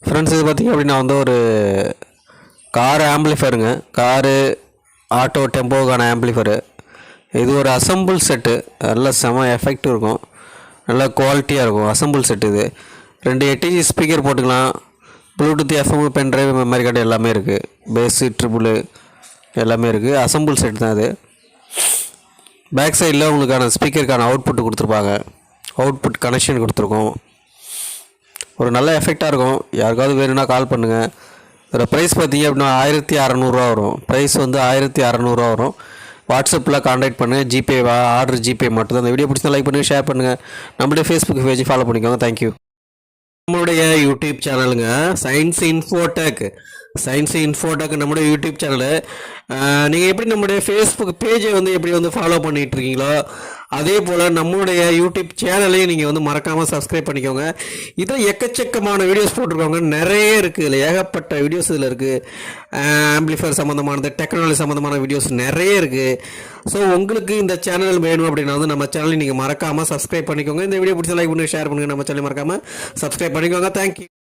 Friends இது பார்த்திங்க அப்படின்னா வந்து ஒரு கார் ஆம்பிளிஃபருங்க. காரு ஆட்டோ டெம்போக்கான ஆம்பிளிஃபரு. இது ஒரு அசம்பிள் செட்டு. நல்ல செம எஃபெக்ட் இருக்கும், நல்லா குவாலிட்டியாக இருக்கும் அசம்பிள் செட்டு. இது 2 8 ஸ்பீக்கர் போட்டுக்கலாம். Bluetooth FM pendrive memory card எல்லாமே இருக்குது. பேஸு ட்ரிபிள் எல்லாமே இருக்குது. அசம்பிள் செட் தான் இது. பேக் சைடில் உங்களுக்கான ஸ்பீக்கருக்கான அவுட்புட் கொடுத்துருப்பாங்க. அவுட்புட் கனெக்ஷன் கொடுத்துருக்கோம். ஒரு நல்ல எஃபெக்டாக இருக்கும். யாருக்காவது வேணும்னா கால் பண்ணுங்கள். இதோட ப்ரைஸ் பார்த்திங்க அப்படின்னா 1600 வரும். ப்ரைஸ் வந்து 1600 வரும். வாட்ஸ்அப்பில் கான்டாக்ட் பண்ணுங்கள். ஜிபே ஆர்டர் ஜிபே மட்டும் தான். இந்த வீடியோ பிடிச்சா லைக் பண்ணுங்கள், ஷேர் பண்ணுங்கள். நம்மளுடைய ஃபேஸ்புக் பேஜ் ஃபாலோ பண்ணிக்கோங்க. தேங்க்யூ. நம்மளுடைய யூடியூப் சேனலுங்க சயின்ஸ் இன்ஃபோடெக் நம்மளுடைய யூடியூப் சேனலு. நீங்கள் எப்படி நம்மளுடைய ஃபேஸ்புக் பேஜை வந்து எப்படி வந்து ஃபாலோ பண்ணிகிட்டு இருக்கீங்களோ அதே போல் நம்மளுடைய யூடியூப் சேனலையும் நீங்கள் வந்து மறக்காமல் சப்ஸ்கிரைப் பண்ணிக்கோங்க. இதில் எக்கச்சக்கமான வீடியோஸ் போட்டிருக்கோங்க. நிறைய இருக்குது, இதில் ஏகப்பட்ட வீடியோஸ் இதில் இருக்குது. ஆம்பிளிஃபயர் சம்மந்தமானது, டெக்னாலஜி சம்மந்தமான வீடியோஸ் நிறைய இருக்குது. ஸோ உங்களுக்கு இந்த சேனல் வேணும் அப்படின்னா வந்து நம்ம சேனலை நீங்கள் மறக்காமல் சப்ஸ்கிரைப் பண்ணிக்கோங்க. இந்த வீடியோ பிடிச்ச லைக் பண்ணி ஷேர் பண்ணுங்கள். நம்ம சேனல் மறக்காமல் சப்ஸ்கிரைப் பண்ணிக்கோங்க. தேங்க்யூ.